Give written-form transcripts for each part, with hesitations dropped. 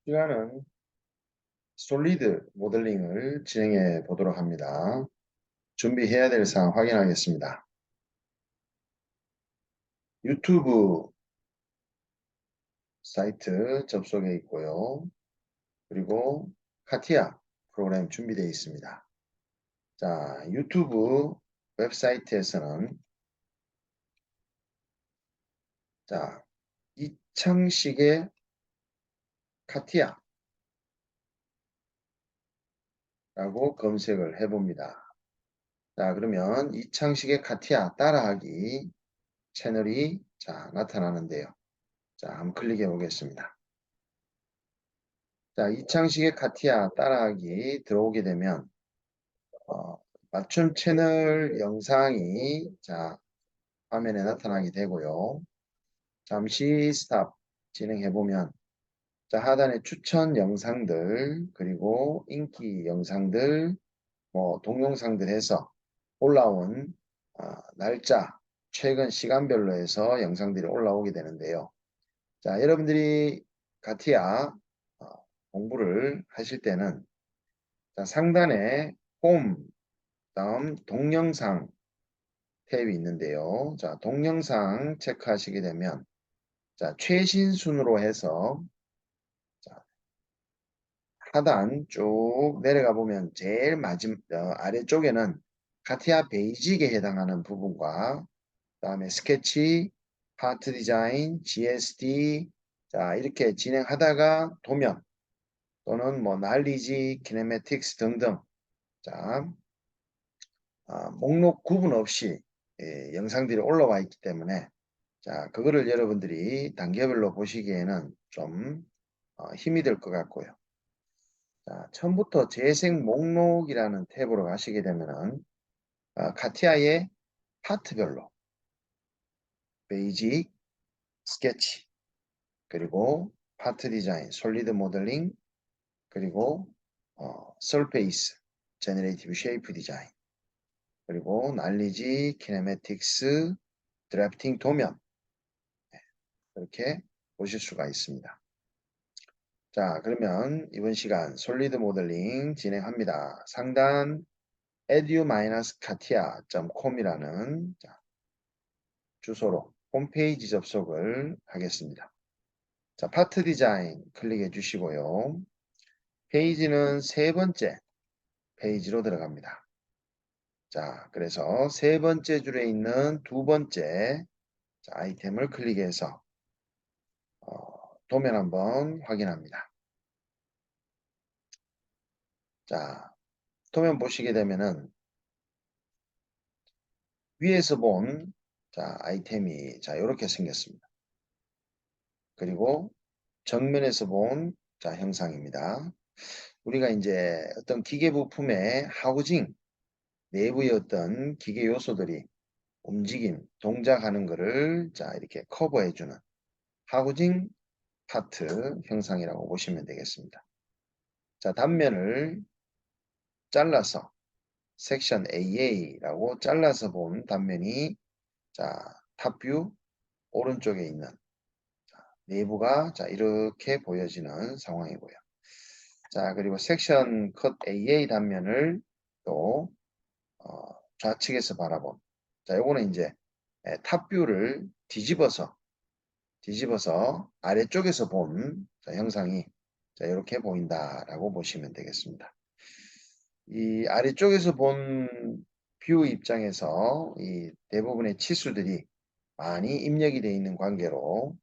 시간은 솔리드 모델링을 진행해 보도록 합니다. 준비해야 될 사항 확인하겠습니다. 유튜브 사이트 접속해 있고요. 그리고 카티아 프로그램 준비되어 있습니다. 자, 유튜브 웹사이트에서는 자, 이창식의 카티아라고 검색을 해봅니다. 자, 그러면 이창식의 카티아 따라하기 채널이 나타나는데요. 자, 한번 클릭해 보겠습니다. 자, 이창식의 카티아 따라하기 들어오게 되면 어, 맞춤 채널 영상이 화면에 나타나게 되고요. 잠시 스탑 진행해 보면 하단에 추천 영상들 그리고 인기 영상들 동영상들 해서 올라온 날짜 최근 시간별로 해서 영상들이 올라오게 되는데요. 자, 여러분들이 카티아 공부를 하실 때는 상단에 홈, 다음 동영상 탭이 있는데요. 자, 동영상 체크하시게 되면 최신 순으로 해서 하단 쭉 내려가 보면 제일 아래쪽에는 카티아 베이직에 해당하는 부분과 그다음에 스케치, 파트 디자인, GSD 이렇게 진행하다가 도면 또는 날리지, 키네매틱스 등등 자, 목록 구분 없이 영상들이 올라와 있기 때문에 그거를 여러분들이 단계별로 보시기에는 좀 힘이 들 것 같고요. 자, 처음부터 재생 목록이라는 탭으로 가시게 되면은 카티아의 파트별로 베이직, 스케치, 그리고 파트 디자인, 솔리드 모델링, 그리고 서페이스, 제너레이티브 쉐이프 디자인, 그리고 날리지, 키네매틱스, 드래프팅 도면 이렇게 보실 수가 있습니다. 자, 그러면 이번 시간 솔리드 모델링 진행합니다. 상단 edu-katia.com이라는 주소로 홈페이지 접속을 하겠습니다. 자, 파트 디자인 클릭해 주시고요. 페이지는 세 번째 페이지로 들어갑니다. 자, 그래서 세 번째 줄에 있는 두 번째 아이템을 클릭해서 도면 한번 확인합니다. 자, 도면 보시게 되면은 위에서 본 아이템이 이렇게 생겼습니다. 그리고 정면에서 본 형상입니다. 우리가 이제 어떤 기계 부품의 하우징 내부의 어떤 기계 요소들이 움직임, 동작하는 것을 이렇게 커버해주는 하우징 파트 형상이라고 보시면 되겠습니다. 자, 단면을 잘라서 섹션 AA라고 잘라서 본 단면이 탑뷰 오른쪽에 있는 내부가 이렇게 보여지는 상황이고요. 자, 그리고 섹션 컷 AA 단면을 또 좌측에서 바라본 요거는 이제 탑뷰를 뒤집어서 아래쪽에서 본 형상이 이렇게 보인다라고 보시면 되겠습니다. 이 아래쪽에서 본 뷰 입장에서 이 대부분의 치수들이 많이 입력이 되어 있는 관계로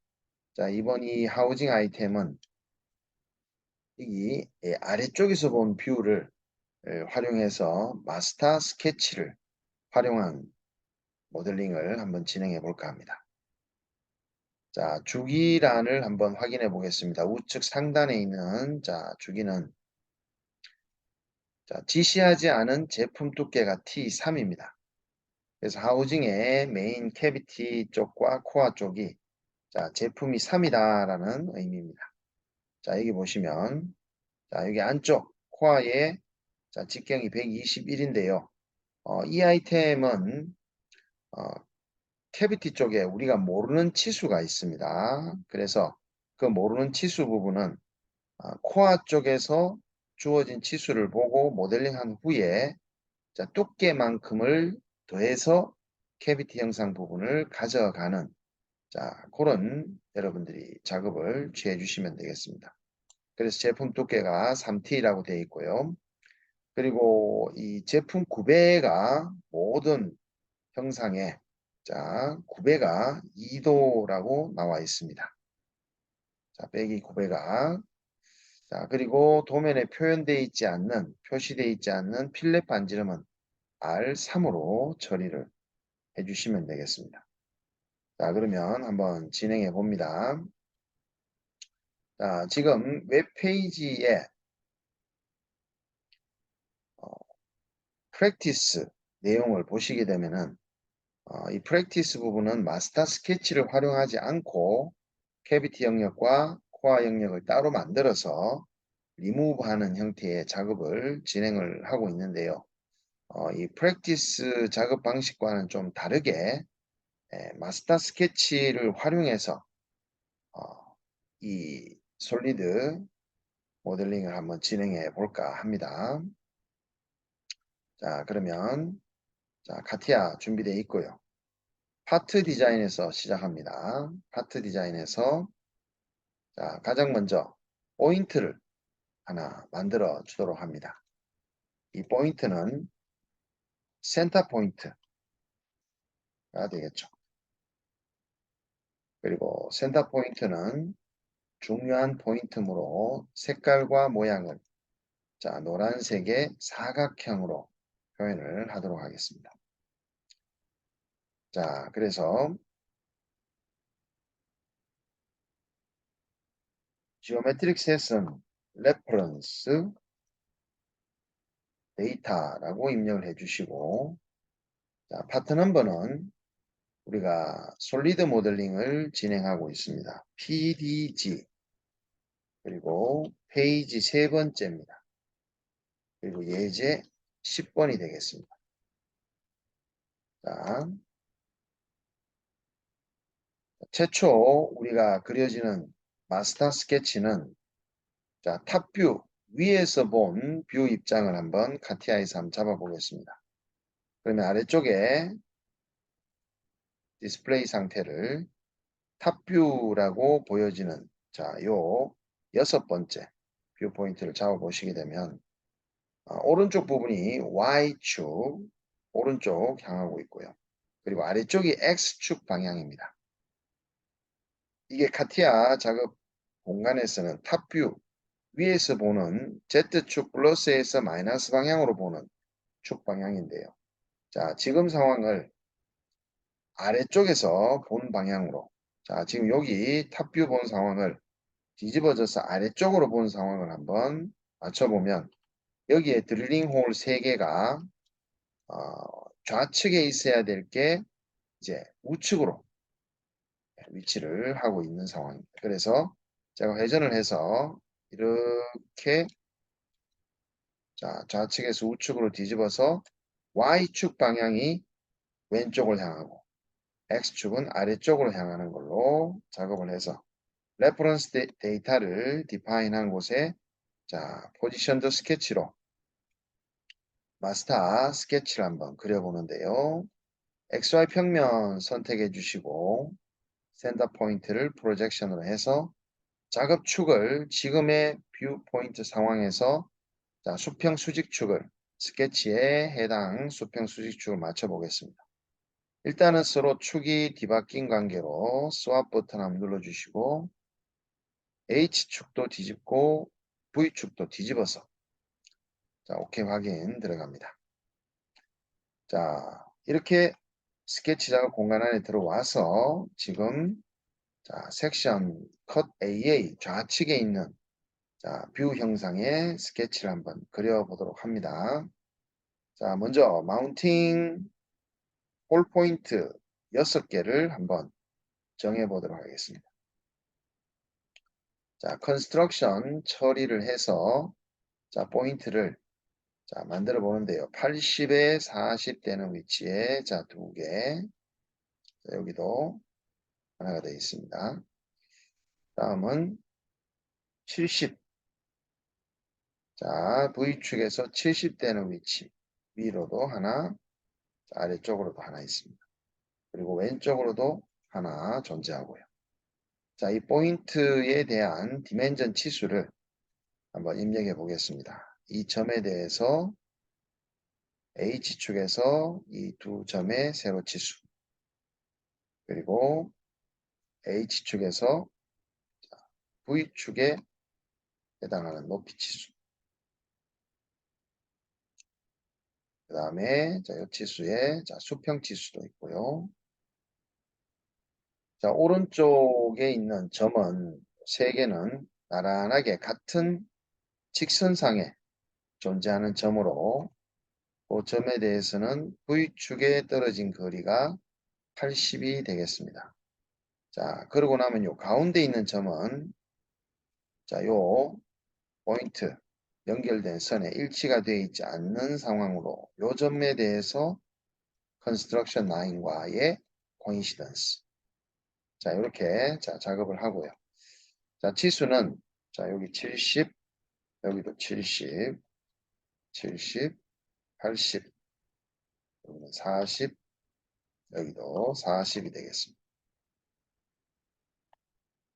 이번 이 하우징 아이템은 이 아래쪽에서 본 뷰를 활용해서 마스터 스케치를 활용한 모델링을 한번 진행해 볼까 합니다. 자, 주기란을 한번 확인해 보겠습니다. 우측 상단에 있는 주기는 지시하지 않은 제품 두께가 T3입니다. 그래서 하우징의 메인 캐비티 쪽과 코어 쪽이 제품이 3이다라는 의미입니다. 자, 여기 보시면 여기 안쪽 코어의 직경이 121인데요. 이 아이템은 캐비티 쪽에 우리가 모르는 치수가 있습니다. 그래서 그 모르는 치수 부분은 코어 쪽에서 주어진 치수를 보고 모델링한 후에 자, 두께만큼을 더해서 캐비티 형상 부분을 가져가는 자, 그런 여러분들이 작업을 취해 주시면 되겠습니다. 그래서 제품 두께가 3T라고 되어 있고요. 그리고 이 제품 구배가 모든 형상에 자, 구배가 2도라고 나와 있습니다. 자, 빼기 구배가 자, 그리고 도면에 표시되어 있지 않는 필렛 반지름은 R3으로 처리를 해주시면 되겠습니다. 자, 그러면 한번 진행해 봅니다. 자, 지금 웹페이지에 프랙티스 내용을 보시게 되면은 이 프랙티스 부분은 마스터 스케치를 활용하지 않고 캐비티 영역과 코어 영역을 따로 만들어서 리무브하는 형태의 작업을 진행을 하고 있는데요. 이 프랙티스 작업 방식과는 좀 다르게 마스터 스케치를 활용해서 이 솔리드 모델링을 한번 진행해 볼까 합니다. 자, 그러면 자, 카티아 준비되어 있고요. 파트 디자인에서 시작합니다. 파트 디자인에서 자, 가장 먼저 포인트를 하나 만들어 주도록 합니다. 이 포인트는 센터 포인트가 되겠죠. 그리고 센터 포인트는 중요한 포인트므로 색깔과 모양을 자, 노란색의 사각형으로 표현을 하도록 하겠습니다. 자, 그래서 지오메트릭 셋은 레퍼런스 데이터라고 입력을 해주시고 자, 파트 넘버는 우리가 솔리드 모델링을 진행하고 있습니다. PDG 그리고 페이지 세 번째입니다. 그리고 예제 10번이 되겠습니다. 자, 최초 우리가 그려지는 마스터 스케치는 자, 탑뷰 위에서 본 뷰 입장을 한번 카티아에서 한번 잡아보겠습니다. 그러면 아래쪽에 디스플레이 상태를 탑뷰라고 보여지는 자, 요 여섯 번째 뷰 포인트를 잡아 보시게 되면 오른쪽 부분이 Y축 오른쪽 향하고 있고요. 그리고 아래쪽이 X축 방향입니다. 이게 카티아 작업 공간에서는 탑뷰 위에서 보는 Z축 플러스에서 마이너스 방향으로 보는 축 방향인데요. 자, 지금 상황을 아래쪽에서 본 방향으로 자, 지금 여기 탑뷰 본 상황을 뒤집어져서 아래쪽으로 본 상황을 한번 맞춰보면 여기에 드릴링 홀 3개가 좌측에 있어야 될 게 이제 우측으로 위치를 하고 있는 상황입니다. 그래서 제가 회전을 해서 이렇게 자, 좌측에서 우측으로 뒤집어서 Y축 방향이 왼쪽을 향하고 X축은 아래쪽으로 향하는 걸로 작업을 해서 레퍼런스 데이터를 디파인한 곳에 자, 포지션드 스케치로 마스터 스케치를 한번 그려보는데요. XY 평면 선택해 주시고 센터 포인트를 프로젝션으로 해서 작업축을 지금의 뷰 포인트 상황에서 자, 수평 수직축을 스케치에 해당 수평 수직축을 맞춰 보겠습니다. 일단은 서로 축이 뒤바뀐 관계로 스왑 버튼 한번 눌러주시고 H축도 뒤집고 V축도 뒤집어서 자, 오케이 확인 들어갑니다. 자, 이렇게 스케치 작업 공간 안에 들어와서 지금 자, 섹션 컷 AA 좌측에 있는 자, 뷰 형상의 스케치를 한번 그려보도록 합니다. 자, 먼저 마운팅 홀 포인트 6개를 한번 정해 보도록 하겠습니다. 자, 컨스트럭션 처리를 해서 자, 포인트를 자, 만들어 보는데요. 80에 40 되는 위치에 자, 2개. 자, 여기도 하나가 되어 있습니다. 다음은 70 자, V축에서 70되는 위치 위로도 하나, 아래쪽으로도 하나 있습니다. 그리고 왼쪽으로도 하나 존재하고요. 자, 이 포인트에 대한 디멘전 치수를 한번 입력해 보겠습니다. 이 점에 대해서 H축에서 이 두 점의 세로 치수, 그리고 H축에서 V축에 해당하는 높이 치수, 그 다음에 이 치수에 수평 치수도 있고요. 자, 오른쪽에 있는 점은 세 개는 나란하게 같은 직선상에 존재하는 점으로 그 점에 대해서는 V축에 떨어진 거리가 80이 되겠습니다. 자, 그러고 나면 요 가운데 있는 점은 요 포인트 연결된 선에 일치가 되어 있지 않는 상황으로 요 점에 대해서 컨스트럭션 라인과의 코인시던스. 자, 이렇게 작업을 하고요. 자, 치수는 여기 70, 여기도 70, 70, 80, 여기는 40, 여기도 40이 되겠습니다.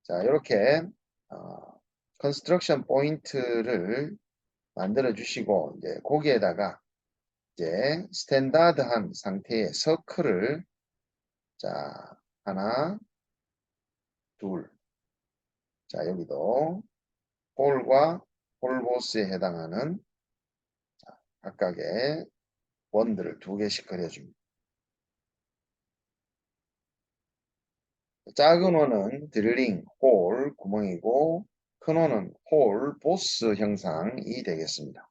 자, 이렇게 컨스트럭션 포인트를 만들어 주시고 이제 거기에다가 이제 스탠다드한 상태의 서클을 하나, 둘, 여기도 홀과 홀보스에 해당하는 각각의 원들을 두 개씩 그려줍니다. 작은 원은 드릴링, 홀, 구멍이고 큰 원은 홀, 보스 형상이 되겠습니다.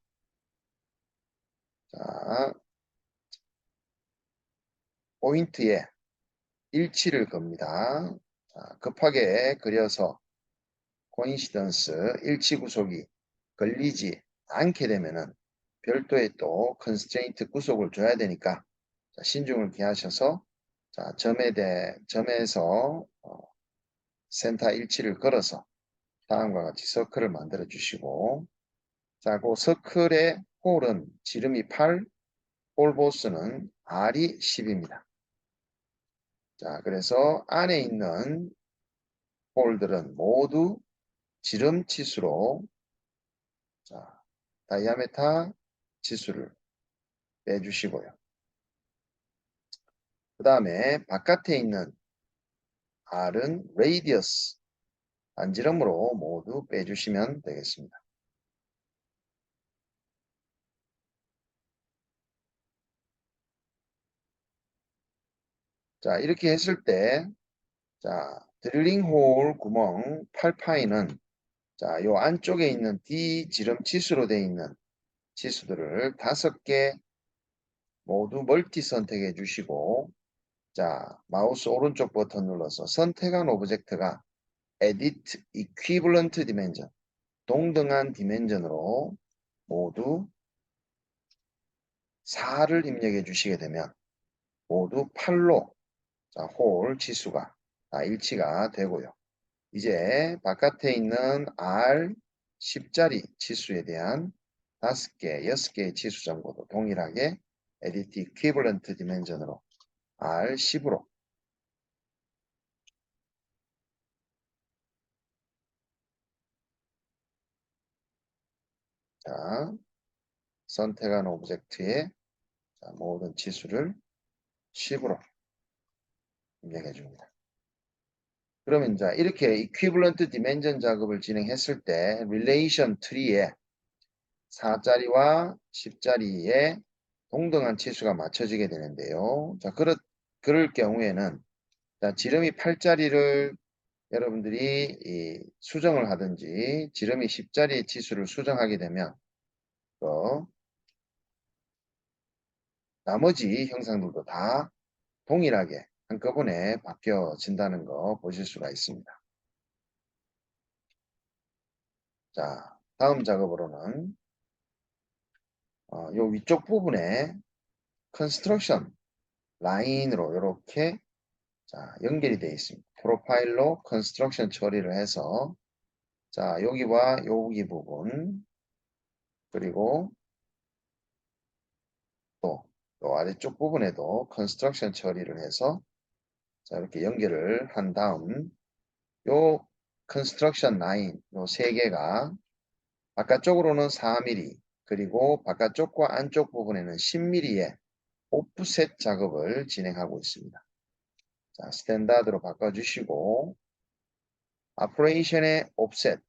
자, 포인트에 일치를 겁니다. 자, 급하게 그려서 코인시던스, 일치 구속이 걸리지 않게 되면은 별도의 또 컨스트레인트 구속을 줘야 되니까 신중을 기하셔서 점에서 센터 일치를 걸어서 다음과 같이 서클을 만들어 주시고, 그 서클의 홀은 지름이 8, 홀 보스는 R이 10입니다. 자, 그래서 안에 있는 홀들은 모두 지름 치수로 다이아메타 치수를 빼주시고요. 그 다음에 바깥에 있는 R은 레이디어스, 반지름으로 모두 빼주시면 되겠습니다. 자, 이렇게 했을 때, 드릴링 홀 구멍 8파이는 요 안쪽에 있는 D 지름 치수로 되어 있는 치수들을 5개 모두 멀티 선택해 주시고, 마우스 오른쪽 버튼 눌러서 선택한 오브젝트가 Edit Equivalent Dimension, 동등한 디멘전으로 모두 4를 입력해 주시게 되면 모두 8로 홀 치수가 일치가 되고요. 이제 바깥에 있는 R 10짜리 치수에 대한 5개, 6개의 치수 정보도 동일하게 Edit Equivalent Dimension으로 R 10으로 선택한 오브젝트의 모든 치수를 10으로 입력해 줍니다. 그러면 이렇게 이퀴블런트 디멘전 작업을 진행했을 때 relation tree에 4짜리와 10짜리의 동등한 치수가 맞춰지게 되는데요. 그럴 경우에는 지름이 8짜리를 여러분들이 수정을 하든지 지름이 10짜리 치수를 수정하게 되면 나머지 형상들도 다 동일하게 한꺼번에 바뀌어진다는 거 보실 수가 있습니다. 자, 다음 작업으로는 요 위쪽 부분에 컨스트럭션 라인으로 이렇게 연결이 되어 있습니다. 프로파일로 컨스트럭션 처리를 해서 여기와 여기 부분 그리고 또 아래쪽 부분에도 컨스트럭션 처리를 해서 자, 이렇게 연결을 한 다음 요 컨스트럭션 라인 요 세 개가 바깥쪽으로는 4mm 그리고 바깥쪽과 안쪽 부분에는 10mm의 오프셋 작업을 진행하고 있습니다. 자, 스탠다드로 바꿔주시고 오퍼레이션의 옵셋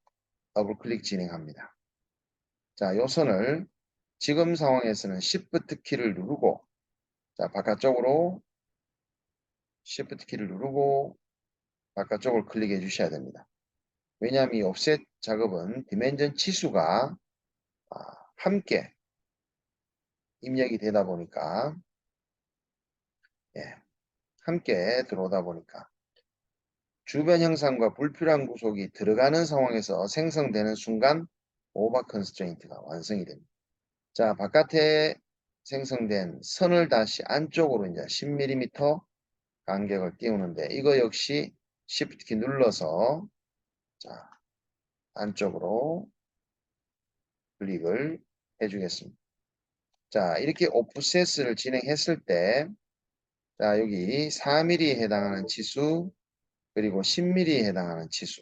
더블 클릭 진행합니다. 자, 요 선을 지금 상황에서는 Shift 키를 누르고 자, 바깥쪽으로 Shift 키를 누르고 바깥쪽을 클릭해 주셔야 됩니다. 왜냐하면 이 옵셋 작업은 디멘전 치수가 함께 입력이 되다 보니까 함께 들어오다 보니까 주변 형상과 불필요한 구속이 들어가는 상황에서 생성되는 순간 오버 컨스트레인트가 완성이 됩니다. 자, 바깥에 생성된 선을 다시 안쪽으로 이제 10mm 간격을 띄우는데 이거 역시 Shift 키 눌러서 자, 안쪽으로 클릭을 해주겠습니다. 자, 이렇게 오프셋을 진행했을 때 자, 여기 4mm에 해당하는 치수 그리고 10mm에 해당하는 치수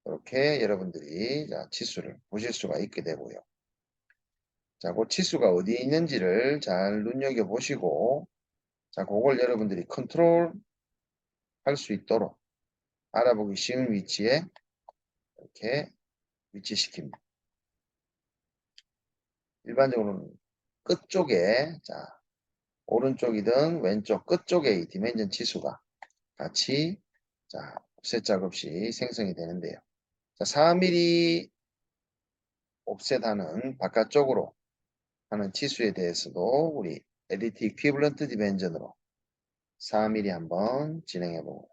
이렇게 여러분들이 자, 치수를 보실 수가 있게 되고요. 자, 그 치수가 어디에 있는지를 잘 눈여겨보시고 자, 그걸 여러분들이 컨트롤 할 수 있도록 알아보기 쉬운 위치에 이렇게 위치시킵니다. 일반적으로는 끝쪽에 자, 오른쪽이든 왼쪽 끝쪽에 이 디멘전 치수가 같이 자, 옵셋 작업 시 생성이 되는데요. 자, 4mm 옵셋하는 바깥쪽으로 하는 치수에 대해서도 우리 에디트 이퀴블런트 디멘전으로 4mm 한번 진행해보고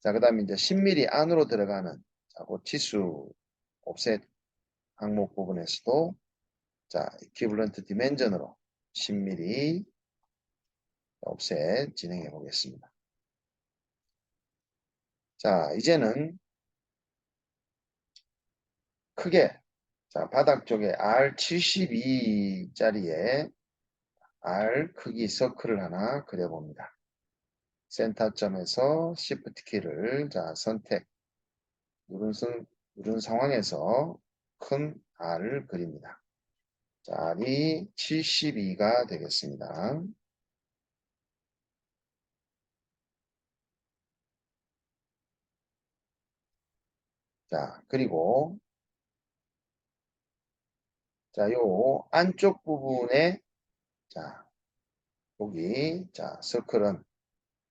자, 그 다음에 이제 10mm 안으로 들어가는 자, 그 치수 옵셋 항목 부분에서도 자, 이퀴블런트 디멘전으로 10mm 옵셋 진행해 보겠습니다. 자, 이제는 크게 자, 바닥 쪽에 R72짜리에 R 크기 서클을 하나 그려봅니다. 센터점에서 Shift 키를 자, 선택 누른 상황에서 큰 R을 그립니다. 자, R이 72가 되겠습니다. 자, 그리고 자, 요 안쪽 부분에 자, 여기 자, 서클은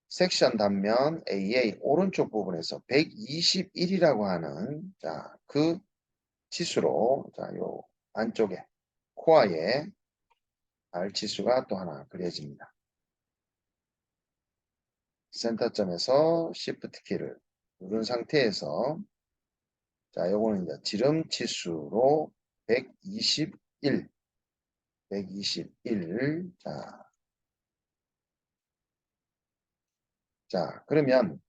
섹션 단면 AA 오른쪽 부분에서 121이라고 하는 자, 그 치수로 자, 요 안쪽에 코어에 R 치수가 또 하나 그려집니다. 센터점에서 Shift 키를 누른 상태에서 자, 요거는 이제 지름 치수로 121 자, 그러면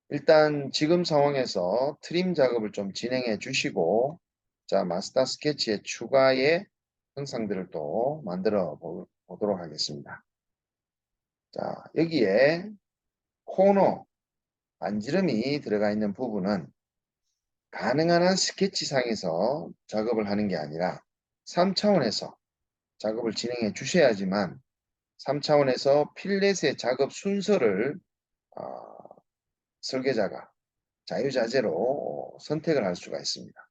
일단 지금 상황에서 트림 작업을 좀 진행해 주시고 자, 마스터 스케치의 추가의 형상들을 또 만들어 보도록 하겠습니다. 자, 여기에 코너 반지름이 들어가 있는 부분은 가능한 한 스케치상에서 작업을 하는 게 아니라 3차원에서 작업을 진행해 주셔야지만 3차원에서 필렛의 작업 순서를 설계자가 자유자재로 선택을 할 수가 있습니다.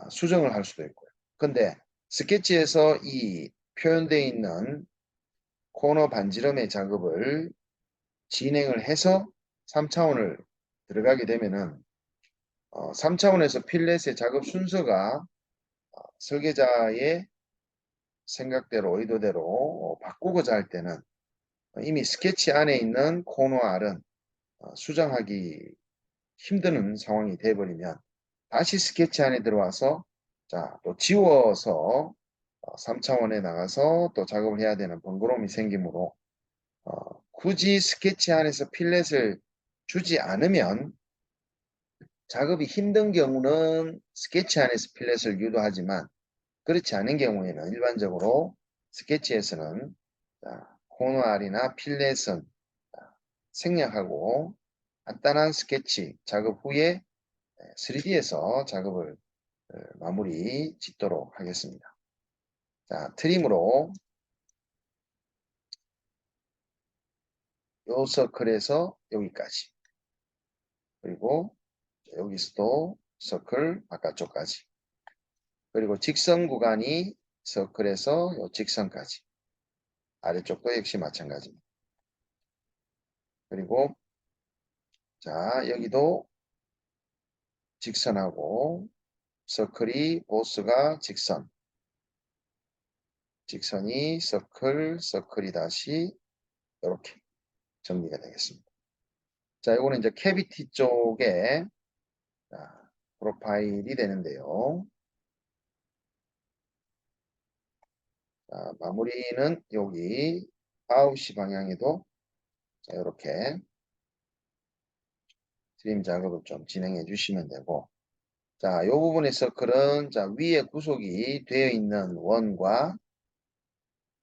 수정을 할 수도 있고요. 근데 스케치에서 이 표현되어 있는 코너 반지름의 작업을 진행을 해서 3차원을 들어가게 되면은 3차원에서 필렛의 작업 순서가 설계자의 생각대로 의도대로 바꾸고자 할 때는 이미 스케치 안에 있는 코너 R은 수정하기 힘드는 상황이 되어버리면 다시 스케치 안에 들어와서 자, 또 지워서 3차원에 나가서 또 작업을 해야 되는 번거로움이 생기므로 굳이 스케치 안에서 필렛을 주지 않으면 작업이 힘든 경우는 스케치 안에서 필렛을 유도하지만 그렇지 않은 경우에는 일반적으로 스케치에서는 코너알이나 필렛은 생략하고 간단한 스케치 작업 후에 3D에서 작업을 마무리 짓도록 하겠습니다. 자, 트림으로 요 서클에서 여기까지, 그리고 여기서도 서클 바깥쪽까지, 그리고 직선 구간이 서클에서 요 직선까지, 아래쪽도 역시 마찬가지입니다. 그리고 자, 여기도 직선하고 서클이 보스가 직선, 직선이 서클, 서클이 다시 이렇게 정리가 되겠습니다. 자, 이거는 이제 캐비티 쪽에 프로파일이 되는데요. 자, 마무리는 여기 9시 방향에도 자, 이렇게 트림 작업을 좀 진행해 주시면 되고, 자, 이 부분의 서클은 자, 위에 구속이 되어 있는 원과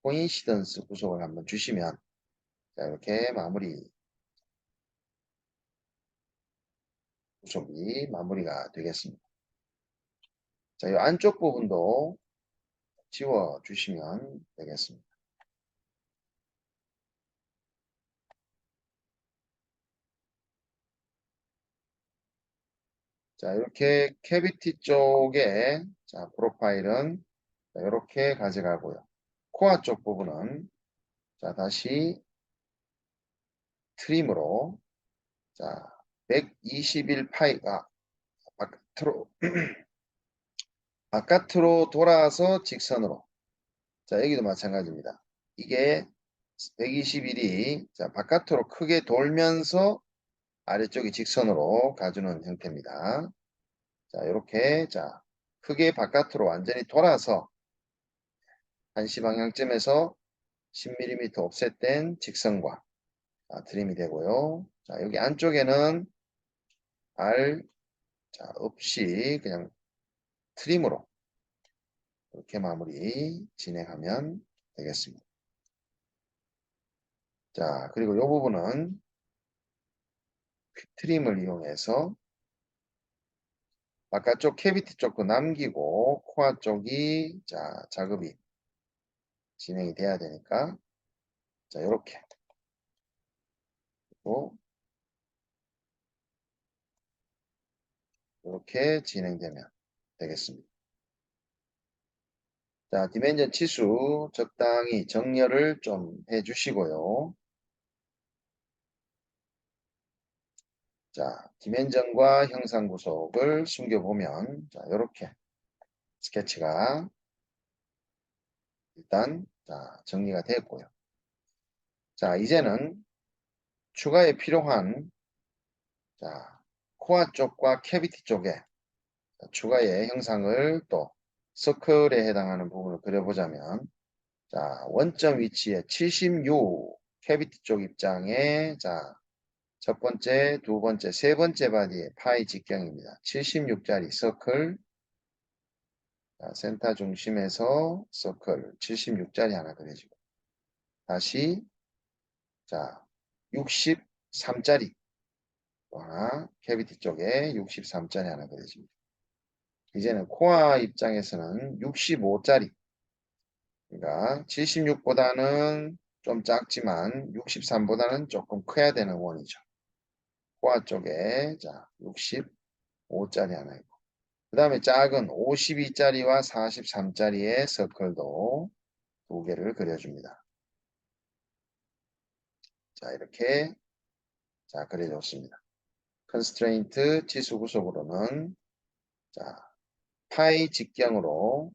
코인시던스 구속을 한번 주시면 자, 이렇게 구속이 마무리가 되겠습니다. 자, 이 안쪽 부분도 지워 주시면 되겠습니다. 자, 이렇게 캐비티 쪽에 자, 프로파일은 자, 이렇게 가져가고요. 코어 쪽 부분은 자, 다시 트림으로 자, 121 파이가 바깥으로 바깥으로 돌아서 직선으로, 자, 여기도 마찬가지입니다. 이게 121이 자, 바깥으로 크게 돌면서 아래쪽이 직선으로 가주는 형태입니다. 자, 이렇게 자, 크게 바깥으로 완전히 돌아서 1시 방향쯤에서 10mm 옵셋된 직선과 트림이 되고요. 자, 여기 안쪽에는 R 자, 없이 그냥 트림으로 이렇게 마무리 진행하면 되겠습니다. 자, 그리고 이 부분은 트림을 이용해서 바깥쪽 캐비티 쪽도 남기고 코어 쪽이 자, 작업이 진행이 돼야 되니까 자, 이렇게 이렇게 진행되면 되겠습니다. 자, 디멘전 치수 적당히 정렬을 좀 해주시고요. 자, 디멘전과 형상 구속을 숨겨보면 자, 이렇게 스케치가 일단 자, 정리가 됐고요. 자, 이제는 추가에 필요한 자, 코어 쪽과 캐비티 쪽에 추가의 형상을 또 서클에 해당하는 부분을 그려보자면 자, 원점 위치에 76 캐비티 쪽 입장에 자, 첫 번째, 두 번째, 세 번째 바디의 파이 직경입니다. 76짜리 서클, 자, 센터 중심에서 서클 76짜리 하나 그려지고 다시 자 63짜리 또 하나 캐비티 쪽에 63짜리 하나 그려집니다. 이제는 코어 입장에서는 65짜리, 그러니까 76보다는 좀 작지만 63보다는 조금 커야 되는 원이죠. 코어 쪽에 자 65짜리 하나 있고, 그 다음에 작은 52짜리와 43짜리의 서클도 두 개를 그려줍니다. 자, 이렇게 자 그려줬습니다. 컨스트레인트 치수 구속으로는 자 파이 직경으로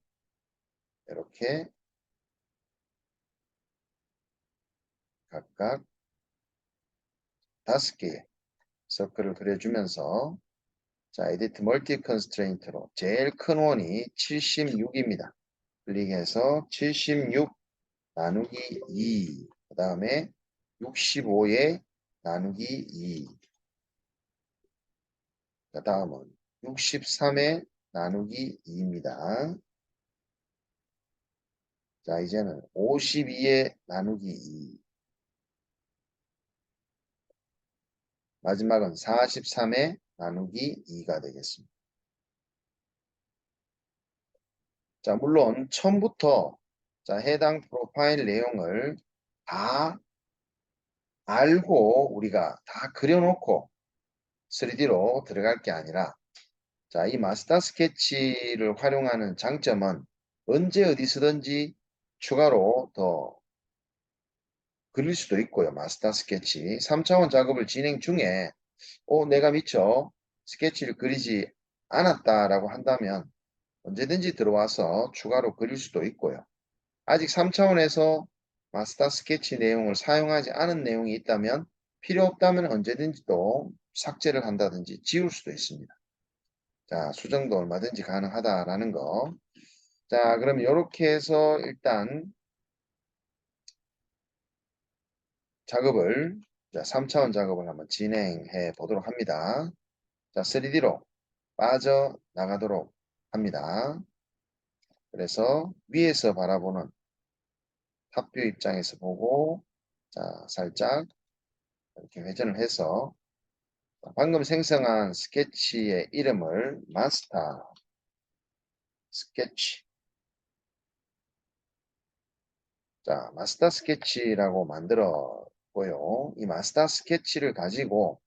이렇게 각각 5개의 서클을 그려주면서 자 에디트 멀티 컨스트레인트로 제일 큰 원이 76입니다. 클릭해서 76 나누기 2, 그 다음에 65에 나누기 2, 그 다음은 63에 나누기 2입니다. 자, 이제는 52에 나누기 2. 마지막은 43에 나누기 2가 되겠습니다. 자, 물론 처음부터 자, 해당 프로파일 내용을 다 알고 우리가 다 그려놓고 3D로 들어갈 게 아니라 자, 이 마스터 스케치를 활용하는 장점은 언제 어디서든지 추가로 더 그릴 수도 있고요. 마스터 스케치 3차원 작업을 진행 중에 내가 미처 스케치를 그리지 않았다라고 한다면 언제든지 들어와서 추가로 그릴 수도 있고요. 아직 3차원에서 마스터 스케치 내용을 사용하지 않은 내용이 있다면 필요 없다면 언제든지 또 삭제를 한다든지 지울 수도 있습니다. 자, 수정도 얼마든지 가능하다라는 거. 자, 그럼 이렇게 해서 일단 작업을, 자, 3차원 작업을 한번 진행해 보도록 합니다. 자, 3D로 빠져나가도록 합니다. 그래서 위에서 바라보는 탑뷰 입장에서 보고, 자, 살짝 이렇게 회전을 해서 방금 생성한 스케치의 이름을 마스터 스케치. 자, 마스터 스케치라고 만들었고요. 이 마스터 스케치를 가지고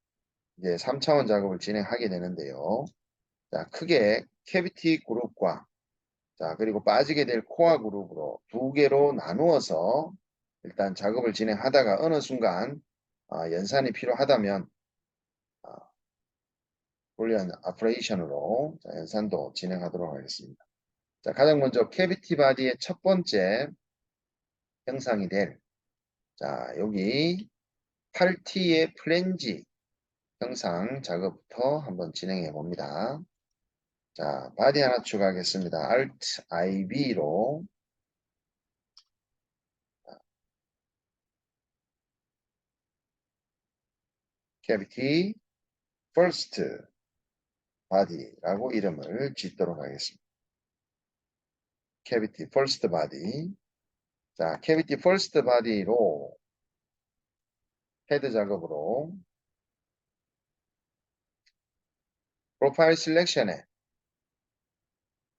이제 3차원 작업을 진행하게 되는데요. 자, 크게 캐비티 그룹과 자, 그리고 빠지게 될 코어 그룹으로 두 개로 나누어서 일단 작업을 진행하다가 어느 순간 연산이 필요하다면 불리한 오퍼레이션으로 연산도 진행하도록 하겠습니다. 자, 가장 먼저 캐비티 바디의 첫 번째 형상이 될 자, 여기 8T의 플랜지 형상 작업부터 한번 진행해 봅니다. 자, 바디 하나 추가하겠습니다. Alt IB로 캐비티 first body라고 이름을 짓도록 하겠습니다. 캐비티 first body. 자, 캐비티 first body로 헤드 작업으로 프로파일 셀렉션에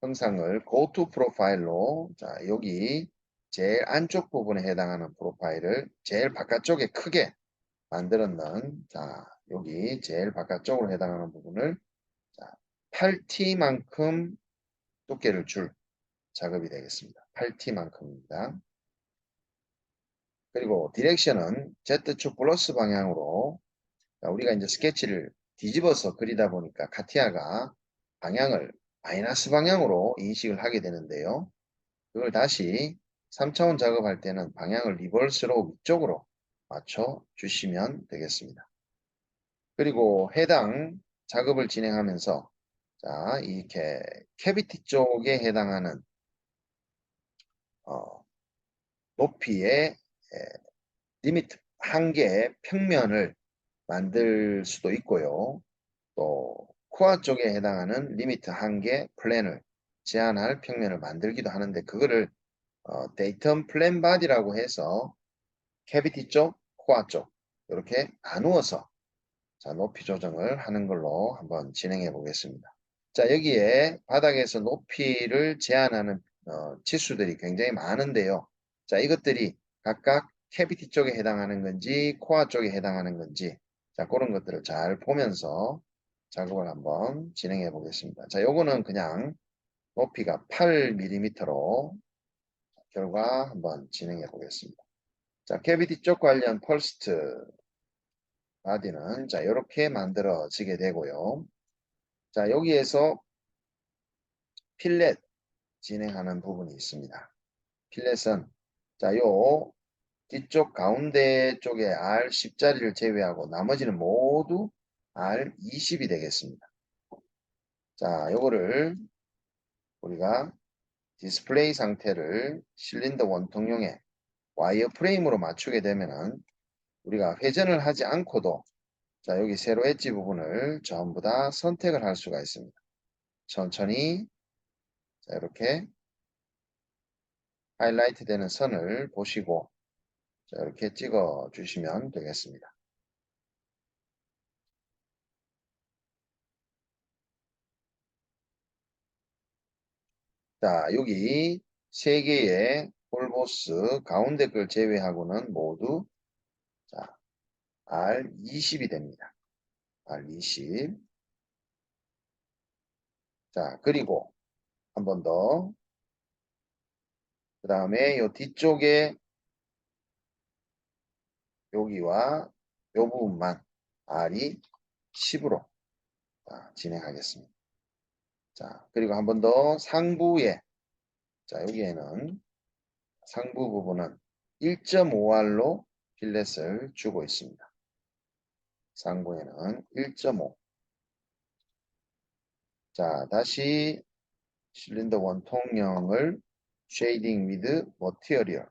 형상을 go to 프로파일로 자, 여기 제일 안쪽 부분에 해당하는 프로파일을 제일 바깥쪽에 크게 만들었는 자, 여기 제일 바깥쪽으로 해당하는 부분을 자, 8T만큼 두께를 줄 작업이 되겠습니다. 8T만큼입니다. 그리고 디렉션은 Z축 플러스 방향으로 자, 우리가 이제 스케치를 뒤집어서 그리다 보니까 카티아가 방향을 마이너스 방향으로 인식을 하게 되는데요. 그걸 다시 3차원 작업할 때는 방향을 리버스로 위쪽으로 맞춰 주시면 되겠습니다. 그리고 해당 작업을 진행하면서 자, 이렇게 캐비티 쪽에 해당하는 높이의 리미트 한계의 평면을 만들 수도 있고요. 또 코어 쪽에 해당하는 리미트 한계 플랜을 제한할 평면을 만들기도 하는데 그거를 데이텀 플랜 바디라고 해서 캐비티 쪽, 코어 쪽 이렇게 나누어서 자, 높이 조정을 하는 걸로 한번 진행해 보겠습니다. 자, 여기에 바닥에서 높이를 제한하는 치수들이 굉장히 많은데요. 자, 이것들이 각각 캐비티 쪽에 해당하는 건지 코어 쪽에 해당하는 건지 자, 그런 것들을 잘 보면서 작업을 한번 진행해 보겠습니다. 자, 요거는 그냥 높이가 8mm로 결과 한번 진행해 보겠습니다. 자, 캐비티 쪽 관련 펄스트 바디는 자, 이렇게 만들어지게 되고요. 자, 여기에서 필렛 진행하는 부분이 있습니다. 필렛은 자, 요 뒤쪽 가운데 쪽에 R10자리를 제외하고 나머지는 모두 R20이 되겠습니다. 자, 요거를 우리가 디스플레이 상태를 실린더 원통형의 와이어 프레임으로 맞추게 되면은 우리가 회전을 하지 않고도 자, 여기 세로 엣지 부분을 전부 다 선택을 할 수가 있습니다. 천천히 자, 이렇게 하이라이트 되는 선을 보시고 자, 이렇게 찍어 주시면 되겠습니다. 자, 여기 세 개의 폴보스 가운데 걸 제외하고는 모두 자, R20이 됩니다. R20. 자, 그리고 한 번 더. 그 다음에 요 뒤쪽에 여기와 요 부분만 R이 10으로 진행하겠습니다. 자, 그리고 한 번 더 상부에 자, 여기에는 상부 부분은 1.5R로 필렛을 주고 있습니다. 상부에는 1.5. 자, 다시 실린더 원통형을 쉐이딩 위드 머티리얼,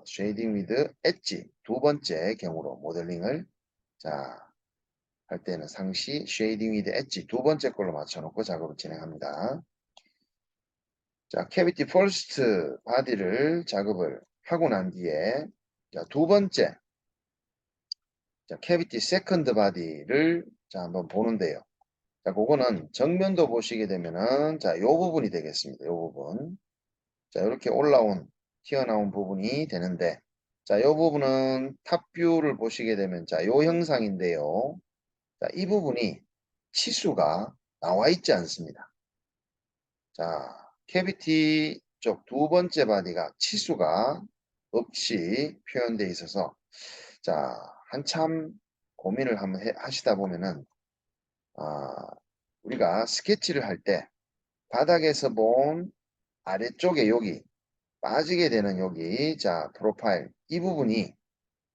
쉐이딩 위드 엣지 두 번째 경우로 모델링을 자, 할 때는 상시 쉐이딩 위드 엣지 두 번째 걸로 맞춰놓고 작업을 진행합니다. 자, 캐비티 퍼스트 바디를 작업을 하고 난 뒤에 자, 두 번째 자, 캐비티 세컨드 바디를 자, 한번 보는데요. 자, 그거는 정면도 보시게 되면은 자, 요 부분이 되겠습니다. 요 부분. 자, 이렇게 올라온 튀어나온 부분이 되는데 자, 요 부분은 탑뷰를 보시게 되면 자, 요 형상인데요. 자, 이 부분이 치수가 나와 있지 않습니다. 자, 캐비티 쪽 두 번째 바디가 치수가 없이 표현되어 있어서 자, 한참 고민을 한번 하시다 보면은 우리가 스케치를 할 때 바닥에서 본 아래쪽에 여기 빠지게 되는 여기 자 프로파일 이 부분이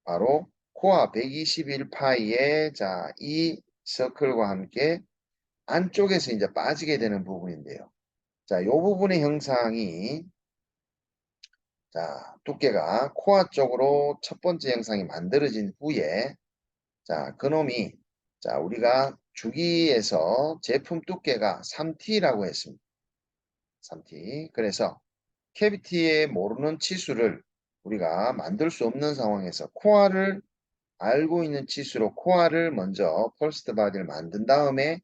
바로 코어 121파이의 자 이 서클과 함께 안쪽에서 이제 빠지게 되는 부분인데요. 자, 이 부분의 형상이 자 두께가 코어 쪽으로 첫 번째 형상이 만들어진 후에 자 그놈이 자 우리가 주기에서 제품 두께가 3T라고 했습니다. 3T. 그래서 캐비티에 모르는 치수를 우리가 만들 수 없는 상황에서 코어를 알고 있는 치수로 코어를 먼저 펄스트 바디를 만든 다음에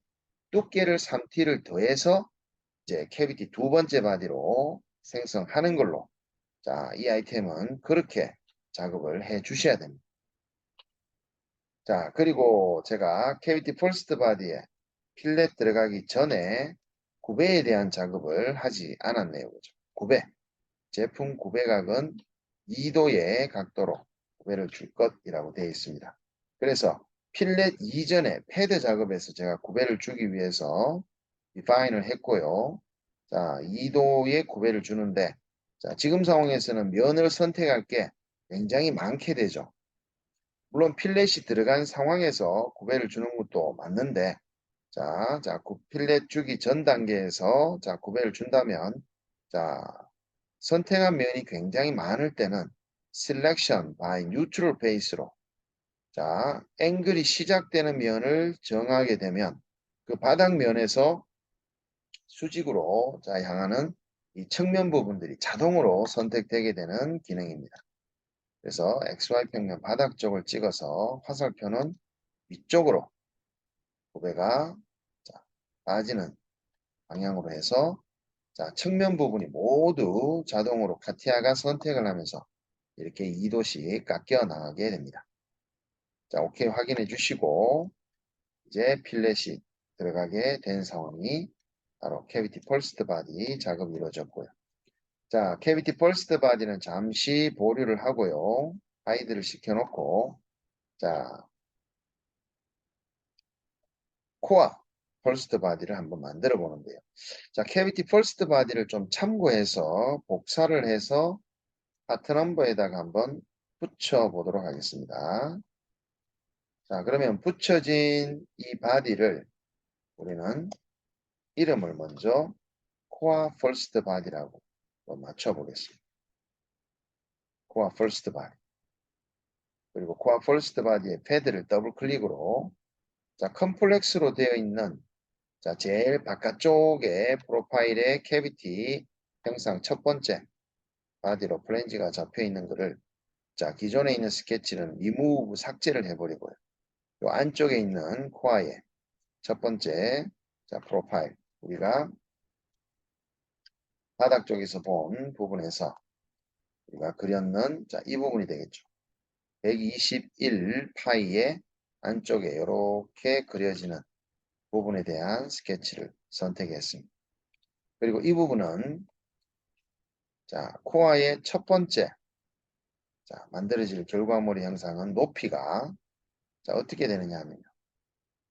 두께를 3T를 더해서 이제 캐비티 두 번째 바디로 생성하는 걸로 자, 이 아이템은 그렇게 작업을 해 주셔야 됩니다. 자, 그리고 제가 캐비티 펄스트 바디에 필렛 들어가기 전에 구배에 대한 작업을 하지 않았네요. 그죠? 구배. 제품 구배각은 2도의 각도로 구배를 줄 것이라고 되어 있습니다. 그래서 필렛 이전에 패드 작업에서 제가 구배를 주기 위해서 디파인을 했고요. 자, 2도의 구배를 주는데 자, 지금 상황에서는 면을 선택할 게 굉장히 많게 되죠. 물론 필렛이 들어간 상황에서 구배를 주는 것도 맞는데 자, 필렛 주기 전 단계에서 자, 구배를 준다면 자, 선택한 면이 굉장히 많을 때는 selection by neutral base로 자, 앵글이 시작되는 면을 정하게 되면 그 바닥면에서 수직으로 자, 향하는 이 측면 부분들이 자동으로 선택되게 되는 기능입니다. 그래서 XY 평면 바닥 쪽을 찍어서 화살표는 위쪽으로 고배가 자, 빠지는 방향으로 해서 자, 측면 부분이 모두 자동으로 카티아가 선택을 하면서 이렇게 2도씩 깎여 나가게 됩니다. 자, 오케이 확인해 주시고 이제 필렛이 들어가게 된 상황이 바로 캐비티 펄스트 바디 작업이 이루어졌고요. 자, 캐비티 펄스트 바디는 잠시 보류를 하고요. 하이드를 시켜놓고 자, 코어 펄스트 바디를 한번 만들어 보는데요. 자, 캐비티 펄스트 바디를 좀 참고해서 복사를 해서 파트 넘버에다가 한번 붙여 보도록 하겠습니다. 자, 그러면 붙여진 이 바디를 우리는 이름을 먼저 코어 퍼스트 바디라고 맞춰 보겠습니다. 코어 퍼스트 바디. 그리고 코어 퍼스트 바디의 패드를 더블 클릭으로 자, 컴플렉스로 되어 있는 자, 제일 바깥쪽에 프로파일의 캐비티 형상 첫 번째 바디로 플랜지가 잡혀 있는 거를 자, 기존에 있는 스케치는 리무브 삭제를 해버리고요. 요 안쪽에 있는 코아의 첫 번째 자, 프로파일 우리가 바닥 쪽에서 본 부분에서 우리가 그렸는 자, 이 부분이 되겠죠. 121 파이의 안쪽에 이렇게 그려지는 부분에 대한 스케치를 선택했습니다. 그리고 이 부분은 자, 코아의 첫 번째 자, 만들어질 결과물의 형상은 높이가 자, 어떻게 되느냐 하면요.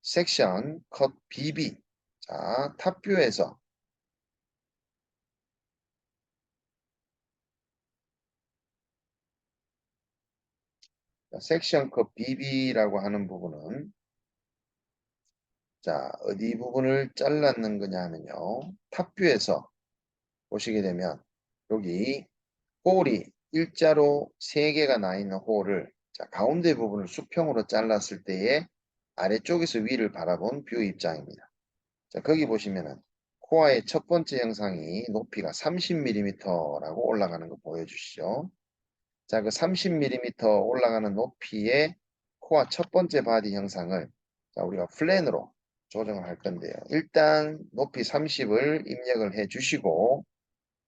섹션 컷 BB 자, 탑뷰에서 섹션 컷 BB라고 하는 부분은 자, 어디 부분을 잘랐는 거냐 하면요. 탑뷰에서 보시게 되면 여기 홀이 일자로 3개가 나 있는 홀을 자, 가운데 부분을 수평으로 잘랐을 때에 아래쪽에서 위를 바라본 뷰 입장입니다. 자, 거기 보시면은 코아의 첫 번째 형상이 높이가 30mm라고 올라가는 거 보여주시죠. 자, 그 30mm 올라가는 높이의 코아 첫 번째 바디 형상을 자, 우리가 플랜으로 조정을 할 건데요. 일단 높이 30을 입력을 해 주시고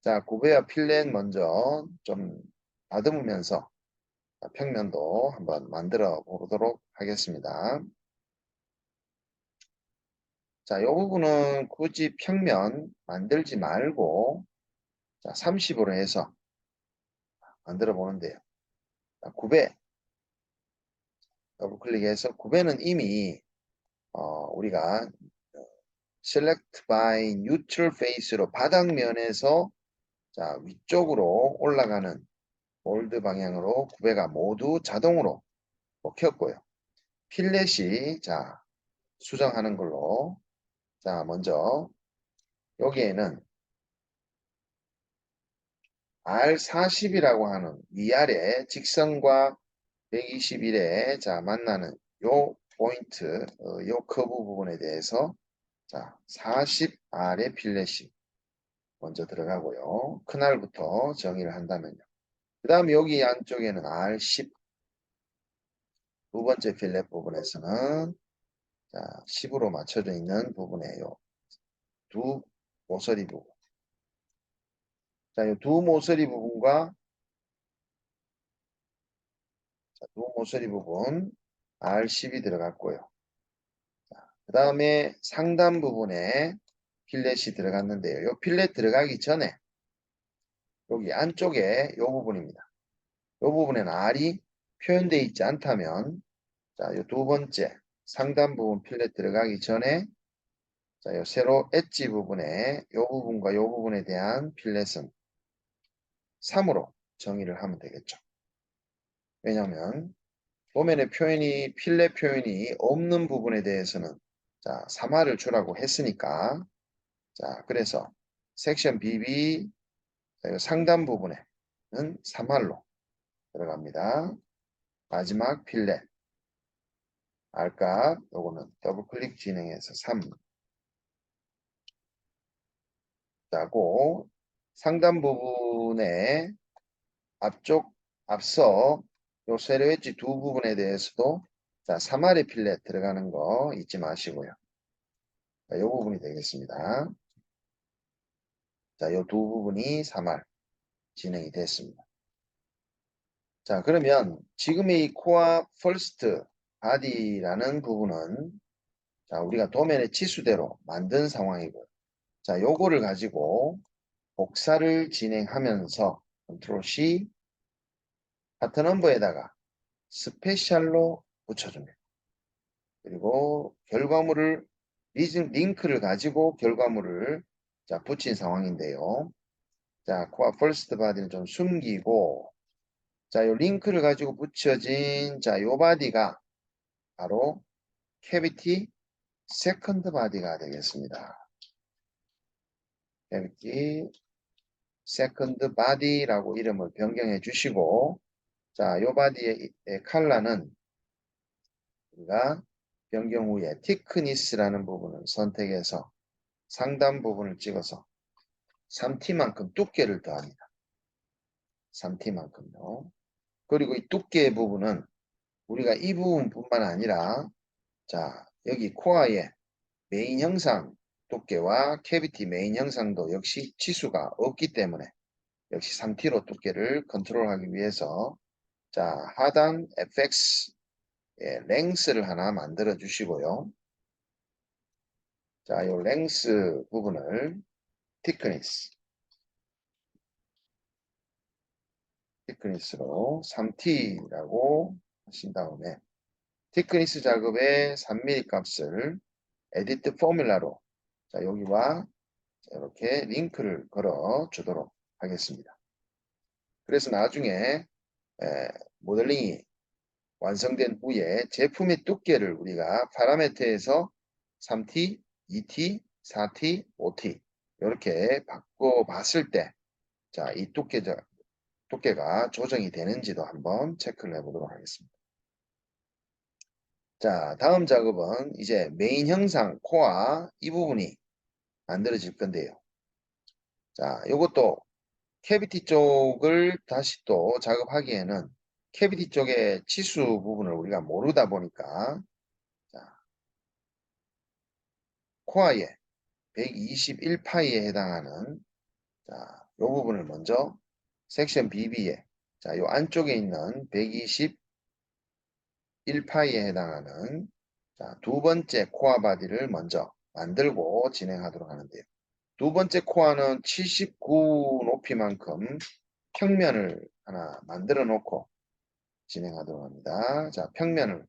자, 구베와 필렛 먼저 좀 다듬으면서 평면도 한번 만들어 보도록 하겠습니다. 자, 이 부분은 굳이 평면 만들지 말고 자, 30으로 해서 만들어 보는데요. 자, 9배 더블 클릭해서 9배는 이미 우리가 select by neutral face로 바닥면에서 자, 위쪽으로 올라가는 볼드 방향으로 9배가 모두 자동으로 먹혔고요. 필렛이 자, 수정하는 걸로 자, 먼저 여기에는 R40이라고 하는 위아래 직선과 121에 자, 만나는 요 포인트, 요 커브 부분에 대해서 자, 40R의 필렛이 먼저 들어가고요. 큰알부터 정의를 한다면요. 그 다음 여기 안쪽에는 R10 두 번째 필렛 부분에서는 자, 10으로 맞춰져 있는 부분이에요. 두 모서리 부분. 자, 이 두 모서리 부분과 자, 두 모서리 부분 R10이 들어갔고요. 그 다음에 상단 부분에 필렛이 들어갔는데요. 이 필렛 들어가기 전에 여기 안쪽에 이 부분입니다. 이 부분에는 R이 표현되어 있지 않다면 자, 이 두 번째 상단 부분 필렛 들어가기 전에 자, 이 세로 엣지 부분에 이 부분과 이 부분에 대한 필렛은 3으로 정의를 하면 되겠죠. 왜냐하면 도면의 표현이 필렛 표현이 없는 부분에 대해서는 자, 3R을 주라고 했으니까 자, 그래서 섹션 BB 상단 부분에는 3R로 들어갑니다. 마지막 필렛 R값 요거는 더블 클릭 진행해서 3 자고 상단 부분에 앞쪽 앞서 요 세로 엣지 두 부분에 대해서도 자, 3R의 필렛 들어가는 거 잊지 마시고요. 자, 요 부분이 되겠습니다. 자, 요 두 부분이 3R 진행이 됐습니다. 자, 그러면 지금의 이 코어 퍼스트 바디라는 부분은 자, 우리가 도면의 치수대로 만든 상황이고요. 자, 요거를 가지고 복사를 진행하면서 컨트롤 C 파트 넘버에다가 스페셜로 붙여줍니다. 그리고 결과물을 링크를 가지고 결과물을 자, 붙인 상황인데요. 자, 코어 퍼스트 바디는 좀 숨기고 자, 요 링크를 가지고 붙여진 자, 요 바디가 바로 캐비티 세컨드 바디가 되겠습니다. 캐비티 세컨드 바디라고 이름을 변경해 주시고 자, 요 바디의 컬러는 우리가 변경 후에 티크니스라는 부분을 선택해서 상단 부분을 찍어서 3T만큼 두께를 더합니다. 3t만큼요. 그리고 이 두께 부분은 우리가 이 부분뿐만 아니라 자 여기 코어의 메인 형상 두께와 캐비티 메인 형상도 역시 치수가 없기 때문에 역시 3t로 두께를 컨트롤하기 위해서 자 하단 fx 랭스를 하나 만들어 주시고요. 자, 요 랭스 부분을 티크니스로 3t라고 하신 다음에 티크니스 작업의 3mm 값을 에디트 포뮬라로 자, 여기와 이렇게 링크를 걸어 주도록 하겠습니다. 그래서 나중에 모델링이 완성된 후에 제품의 두께를 우리가 파라미터에서 3t, 2t, 4t, 5t 이렇게 바꿔 봤을 때 자, 이 두께가 조정이 되는지도 한번 체크를 해보도록 하겠습니다. 자, 다음 작업은 이제 메인 형상 코어 이 부분이 만들어질 건데요. 자, 이것도 캐비티 쪽을 다시 또 작업하기에는 캐비티 쪽의 치수 부분을 우리가 모르다 보니까 자, 코어의 121파이에 해당하는 자, 이 부분을 먼저 섹션 BB에 자, 요 안쪽에 있는 121파이에 해당하는 자, 두 번째 코어 바디를 먼저 만들고 진행하도록 하는데요. 두 번째 코어는 79 높이만큼 평면을 하나 만들어 놓고 진행하도록 합니다. 자, 평면을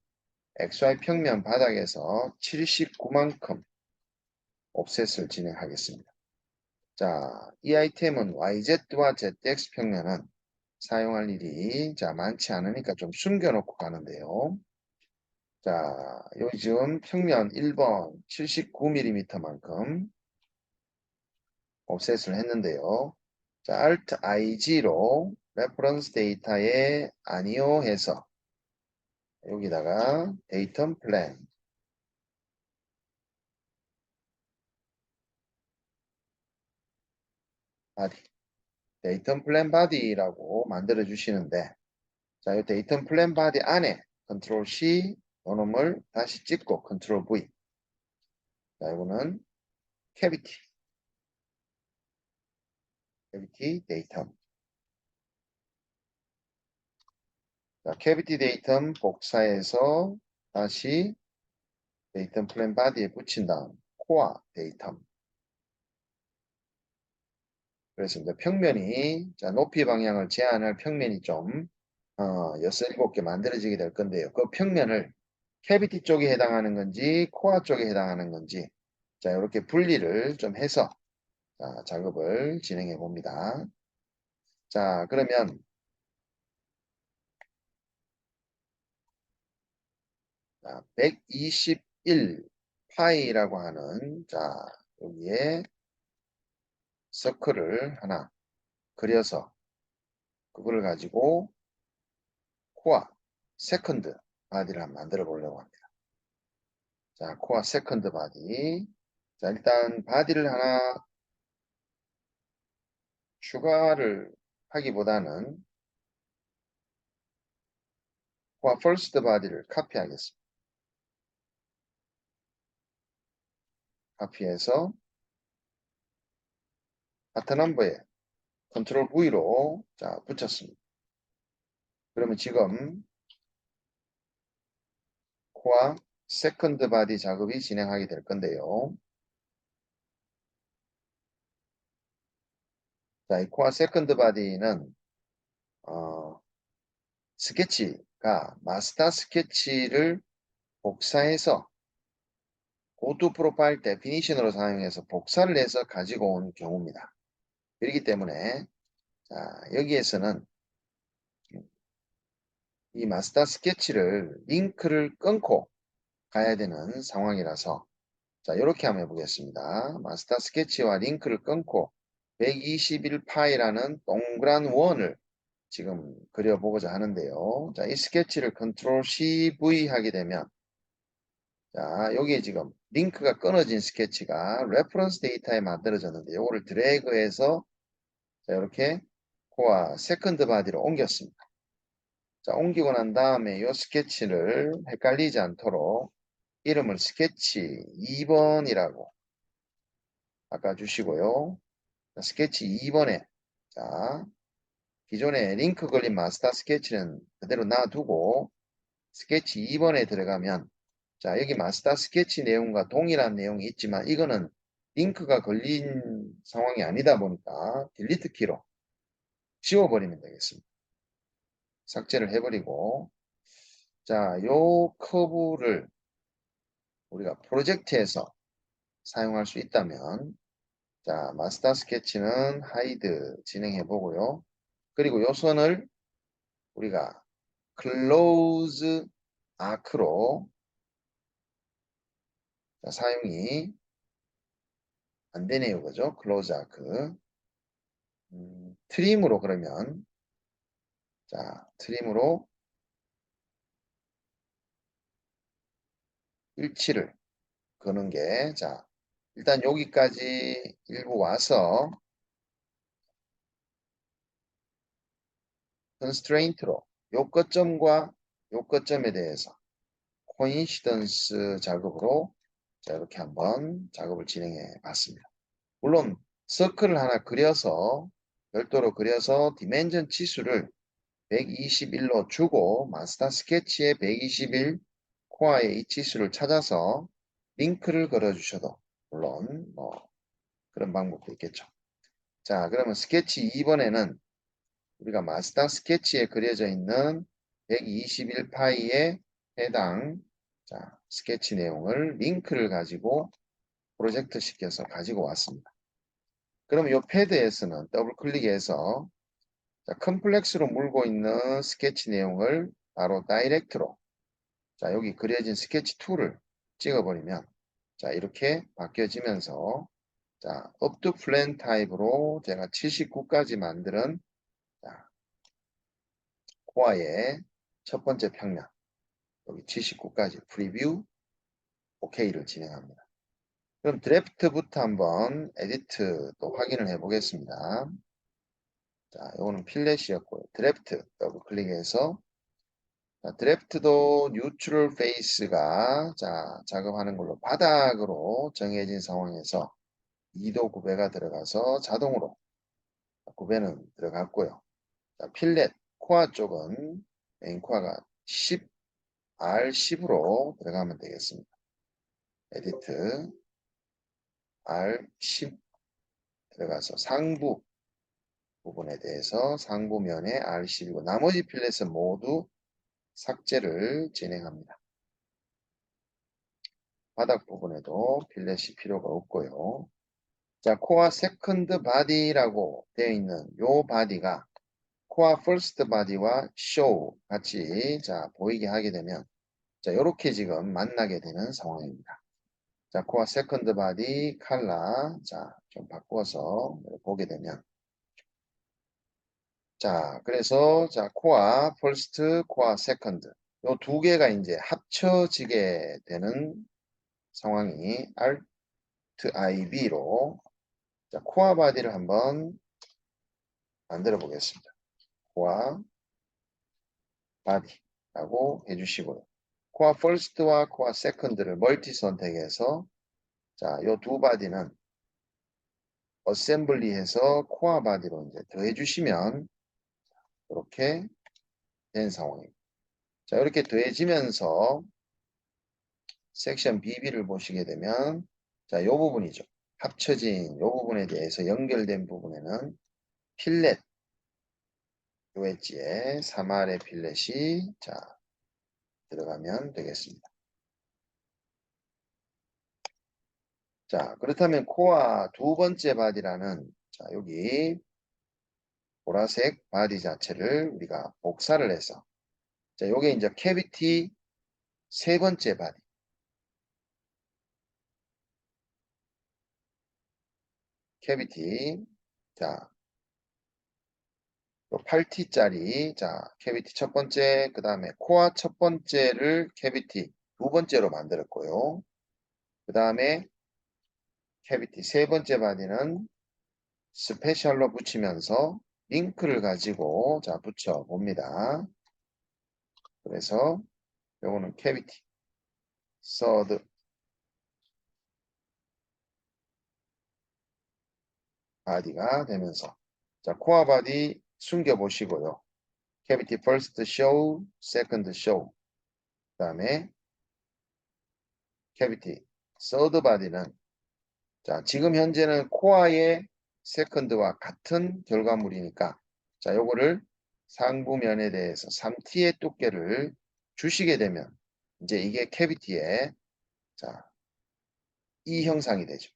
XY 평면 바닥에서 79만큼 옵셋을 진행하겠습니다. 자, 이 아이템은 YZ와 ZX 평면은 사용할 일이 자 많지 않으니까 좀 숨겨놓고 가는데요. 자, 여기 지금 평면 1번 79mm만큼 옵셋을 했는데요. 자, Alt IG로 레퍼런스 데이터에 아니오 해서 여기다가 데이터 플랜 바디 데이터 플랜 바디라고 만들어 주시는데 자, 이 데이터 플랜 바디 안에 컨트롤 C 요놈을 다시 찍고 컨트롤 V 자, 이거는 캐비티 데이터 자, 캐비티 데이터 복사해서 다시 데이터 플랜 바디에 붙인 다음 코어 데이터 그래서 이제 평면이 자, 높이 방향을 제한할 평면이 좀 6, 7개 만들어지게 될 건데요. 그 평면을 캐비티 쪽에 해당하는 건지 코어 쪽에 해당하는 건지 자 이렇게 분리를 좀 해서 자, 작업을 진행해 봅니다. 자 그러면 121 파이라고 하는 자 여기에 서클을 하나 그려서 그거를 가지고 코어 세컨드 바디를 한번 만들어 보려고 합니다. 자, 코어 세컨드 바디. 자, 일단 바디를 하나 추가를 하기보다는 코어 퍼스트 바디를 카피하겠습니다. 카피해서 파트 넘버에 컨트롤 V로 자, 붙였습니다. 그러면 지금 코어 세컨드 바디 작업이 진행하게 될 건데요. 자, 이 코어 세컨드 바디는 스케치가 마스터 스케치를 복사해서 고투 프로파일 데피니션으로 사용해서 복사를 해서 가지고 온 경우입니다. 그렇기 때문에 자, 여기에서는 이 마스터 스케치를 링크를 끊고 가야 되는 상황이라서 자, 이렇게 한번 해보겠습니다. 마스터 스케치와 링크를 끊고 121 파이라는 동그란 원을 지금 그려보고자 하는데요. 자, 이 스케치를 컨트롤 CV 하게 되면 자, 여기에 지금 링크가 끊어진 스케치가 레퍼런스 데이터에 만들어졌는데 이거를 드래그해서 자, 이렇게 코어 세컨드 바디로 옮겼습니다. 자, 옮기고 난 다음에 이 스케치를 헷갈리지 않도록 이름을 스케치 2번이라고 바꿔주시고요. 자, 스케치 2번에 자, 기존에 링크 걸린 마스터 스케치는 그대로 놔두고 스케치 2번에 들어가면 자, 여기 마스터 스케치 내용과 동일한 내용이 있지만 이거는 링크가 걸린 상황이 아니다 보니까 딜리트 키로 지워버리면 되겠습니다. 삭제를 해버리고 자, 요 커브를 우리가 프로젝트에서 사용할 수 있다면 자, 마스터 스케치는 하이드 진행해 보고요. 그리고 요 선을 우리가 클로즈 아크로 사용이 안 되네요. 그죠? 클로즈 아크. 트림으로 그러면 자, 트림으로 일치를 거는 게 자, 일단 여기까지 일부 와서 constraint로 요 거점과 요 거점에 대해서 코인시던스 작업으로 자, 이렇게 한번 작업을 진행해 봤습니다. 물론 서클을 하나 그려서 별도로 그려서 디멘전 치수를 121로 주고 마스터 스케치의 121 코어의 이 치수를 찾아서 링크를 걸어 주셔도 물론 뭐 그런 방법도 있겠죠. 자, 그러면 스케치 2번에는 우리가 마스터 스케치에 그려져 있는 121 파이의 해당 자, 스케치 내용을 링크를 가지고 프로젝트 시켜서 가지고 왔습니다. 그럼 이 패드에서는 더블 클릭해서 자, 컴플렉스로 물고 있는 스케치 내용을 바로 다이렉트로 자, 여기 그려진 스케치 툴을 찍어버리면 자, 이렇게 바뀌어지면서 자, 업투 플랜 타입으로 제가 79까지 만드는 자, 코어의 첫 번째 평면 여기 79까지 프리뷰 OK를 진행합니다. 그럼 드래프트부터 한번 에디트 또 확인을 해 보겠습니다. 자, 이거는 필렛이었고요. 드래프트 더블 클릭해서 자, 드래프트도 뉴트럴 페이스가 자, 작업하는 걸로 바닥으로 정해진 상황에서 2도 구배가 들어가서 자동으로 구배는 들어갔고요. 자, 필렛 코어 쪽은 메인 코어가 10 R10으로 들어가면 되겠습니다. 에디트 R10 들어가서 상부 부분에 대해서 상부면에 R10이고 나머지 필렛은 모두 삭제를 진행합니다. 바닥 부분에도 필렛이 필요가 없고요. 자, 코어 세컨드 바디라고 되어 있는 요 바디가 코어 퍼스트 바디와 쇼 같이 자, 보이게 하게 되면 자, 요렇게 지금 만나게 되는 상황입니다. 자, 코어 세컨드 바디 컬러 자, 좀 바꿔서 보게 되면 자, 그래서 자, 코어 퍼스트, 코어 세컨드 요 두 개가 이제 합쳐지게 되는 상황이 Alt IB로 자, 코어 바디를 한번 만들어 보겠습니다. 코어 바디라고 해주시고요. 코어 퍼스트와 코어 세컨드를 멀티 선택해서 자, 요 두 바디는 어셈블리해서 코어 바디로 이제 더해 주시면 이렇게 된 상황입니다. 자, 이렇게 더해지면서 섹션 BB를 보시게 되면 자, 요 부분이죠. 합쳐진 요 부분에 대해서 연결된 부분에는 필렛 요 엣지에 3R의 필렛이 자, 들어가면 되겠습니다. 자, 그렇다면 코어 두 번째 바디라는 자, 여기 보라색 바디 자체를 우리가 복사를 해서 자, 요게 이제 캐비티 세 번째 바디. 캐비티 자, 8T짜리 자, 캐비티 첫 번째, 그 다음에 코어 첫 번째를 캐비티 두 번째로 만들었고요. 그 다음에 캐비티 세 번째 바디는 스페셜로 붙이면서 링크를 가지고 자 붙여 봅니다. 그래서 요거는 캐비티, 서드 바디가 되면서 자 코어 바디 숨겨 보시고요. 캐비티 퍼스트 쇼, 세컨드 쇼. 그다음에 캐비티 서드 바디는 자 지금 현재는 코어의 세컨드와 같은 결과물이니까 자 요거를 상부면에 대해서 3t의 두께를 주시게 되면 이제 이게 캐비티의 자 이 형상이 되죠.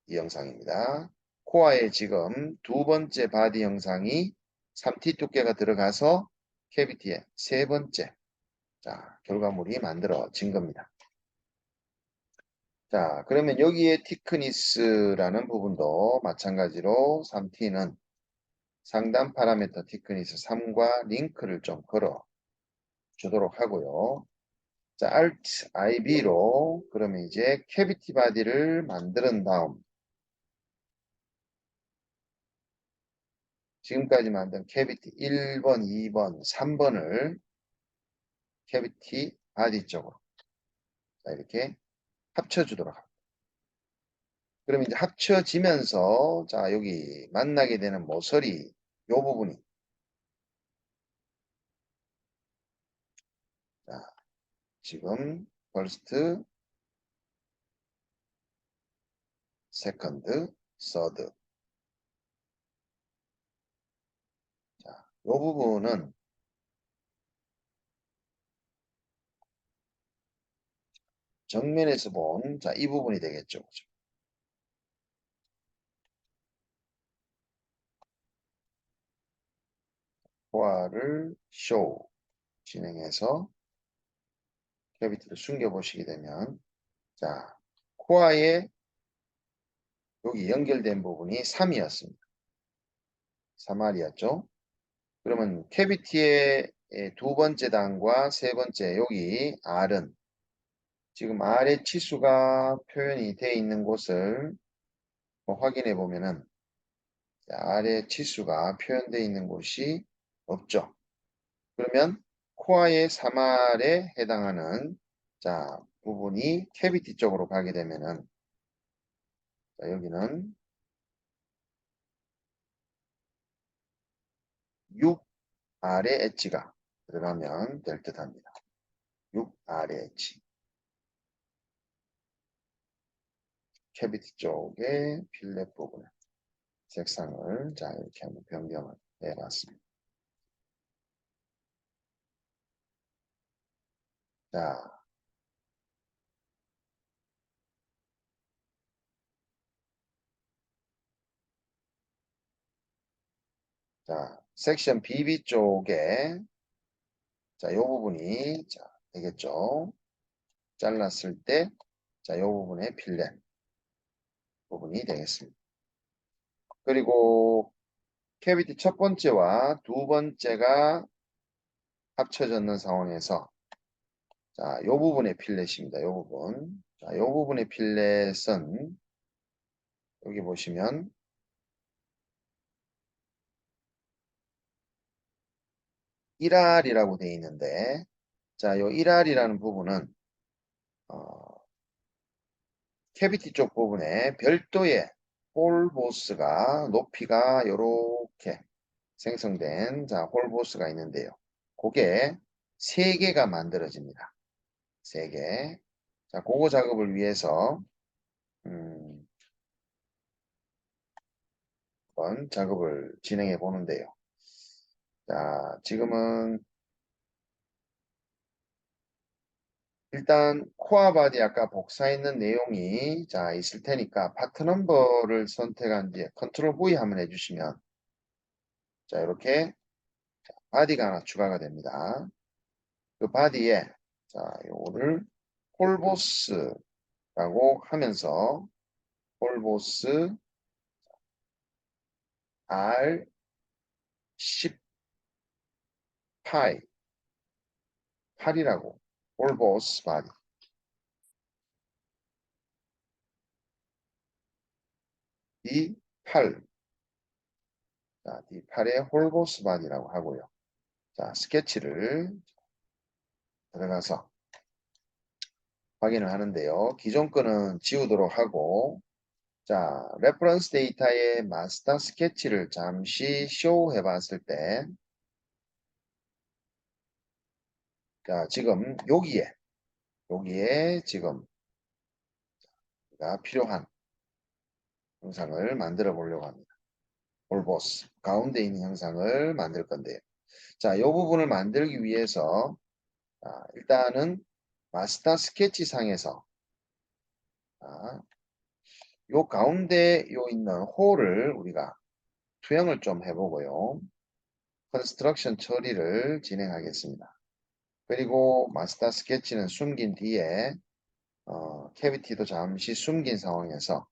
이 형상입니다. 코어의 지금 두 번째 바디 형상이 3t 두께가 들어가서 캐비티의 세 번째 자 결과물이 만들어진 겁니다. 자 그러면 여기에 티크니스라는 부분도 마찬가지로 3t는 상단 파라미터 티크니스 3과 링크를 좀 걸어 주도록 하고요. 자, Alt IB로 그러면 이제 캐비티 바디를 만든 다음 지금까지 만든 캐비티 1번, 2번, 3번을 캐비티 바디 쪽으로 자, 이렇게 합쳐주도록 합니다. 그럼 이제 합쳐지면서 자 여기 만나게 되는 모서리 요 부분이 자 지금 first, second, third 자, 요 부분은 정면에서 본 자 이 부분이 되겠죠. 그죠? 코어를 쇼 진행해서 캐비티를 숨겨 보시게 되면 자 코어에 여기 연결된 부분이 3이었습니다. 3R이었죠. 그러면 캐비티의 두 번째 단과 세 번째 여기 R은 지금 R의 치수가 표현이 되어 있는 곳을 확인해 보면은 R의 치수가 표현되어 있는 곳이 없죠. 그러면 코어의 3R에 해당하는 자 부분이 캐비티 쪽으로 가게 되면은 자, 여기는 6R의 엣지가 들어가면 될 듯 합니다. 6R의 엣지. 캐비티 쪽의 필렛 부분에 색상을 자 이렇게 한번 변경을 해봤습니다. 자, 자 섹션 BB 쪽에 자, 요 부분이 자 되겠죠. 잘랐을 때 자, 요 부분의 필렛 부분이 되겠습니다. 그리고 캐비티 첫 번째와 두 번째가 합쳐졌는 상황에서 자, 요 부분의 필렛입니다. 요 부분. 자, 요 부분의 필렛은 여기 보시면 1R이라고 되어 있는데 자, 요 1R이라는 부분은 캐비티 쪽 부분에 별도의 홀보스가 높이가 요렇게 생성된 자, 홀보스가 있는데요. 그게 3개가 만들어집니다. 3개. 자, 그거 작업을 위해서 한번 작업을 진행해 보는데요. 자, 지금은 일단 코어 바디 아까 복사했는 내용이 자 있을 테니까 파트 넘버를 선택한 뒤에 컨트롤 V 한번 해주시면 자 이렇게 바디가 하나 추가가 됩니다. 그 바디에 자 요거를 홀보스라고 하면서 홀보스 R10 파이 8이라고 홀보스 바디 이 8 자, D8의 홀보스 바디라고 하고요. 자, 스케치를 들어가서 확인을 하는데요. 기존 거는 지우도록 하고, 자, 레퍼런스 데이터의 마스터 스케치를 잠시 쇼해 봤을 때, 자, 지금 여기에 지금 우리가 필요한 형상을 만들어 보려고 합니다. 홀보스, 가운데 있는 형상을 만들 건데요. 자, 이 부분을 만들기 위해서, 자, 일단은 마스터 스케치 상에서, 자, 요 가운데 요 있는 홀을 우리가 투영을 좀 해보고요. 컨스트럭션 처리를 진행하겠습니다. 그리고 마스터 스케치는 숨긴 뒤에 캐비티도 잠시 숨긴 상황에서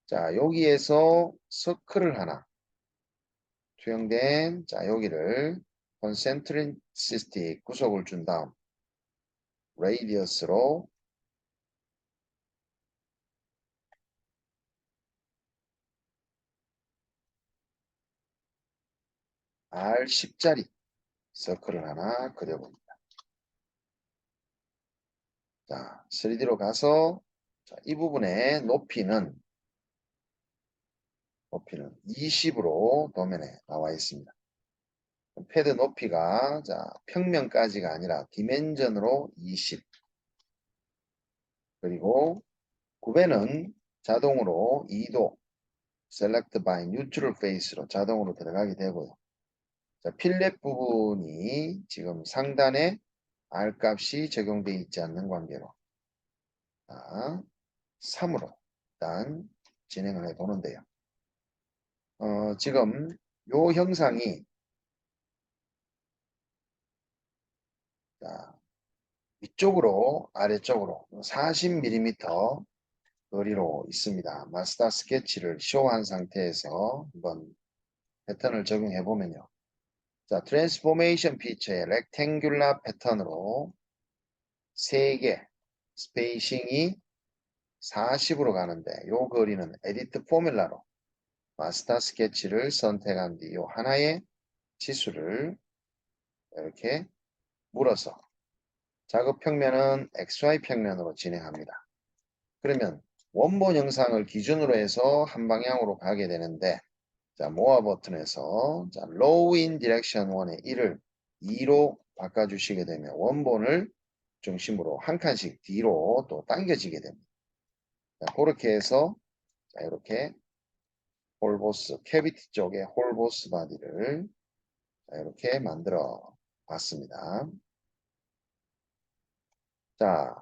자 여기에서 서클을 하나 투영된 자 여기를 컨센트리시스틱 구속을 준 다음 레이디어스로 R10짜리 서클을 하나 그려봅니다. 자 3D로 가서 자, 이 부분의 높이는 20으로 도면에 나와 있습니다. 패드 높이가 자 평면까지가 아니라 디멘전으로 20 그리고 구배는 자동으로 2도 Select by Neutral Face로 자동으로 들어가게 되고요. 자, 필렛 부분이 지금 상단에 R 값이 적용되어 있지 않는 관계로 자, 3으로 일단 진행을 해 보는데요. 지금 요 형상이 자, 위쪽으로 아래쪽으로 40mm 거리로 있습니다. 마스터 스케치를 쇼한 상태에서 한번 패턴을 적용해 보면요. 자, 트랜스포메이션 피처의 렉탱귤라 패턴으로 3개 스페이싱이 40으로 가는데 요 거리는 에디트 포뮬라로 마스터 스케치를 선택한 뒤 요 하나의 치수를 이렇게 물어서 작업 평면은 XY 평면으로 진행합니다. 그러면 원본 영상을 기준으로 해서 한 방향으로 가게 되는데 자, 모아 버튼에서 자, Low in Direction 1의 1을 2로 바꿔주시게 되면 원본을 중심으로 한 칸씩 뒤로 또 당겨지게 됩니다. 자, 그렇게 해서 자, 이렇게 홀보스, 캐비티 쪽에 홀보스 바디를 자, 이렇게 만들어 봤습니다. 자,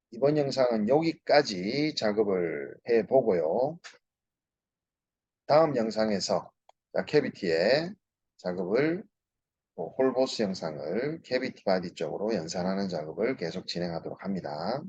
이번 영상은 여기까지 작업을 해 보고요. 다음 영상에서 자, 캐비티의 작업을 홀보스 영상을 캐비티 바디 쪽으로 연산하는 작업을 계속 진행하도록 합니다.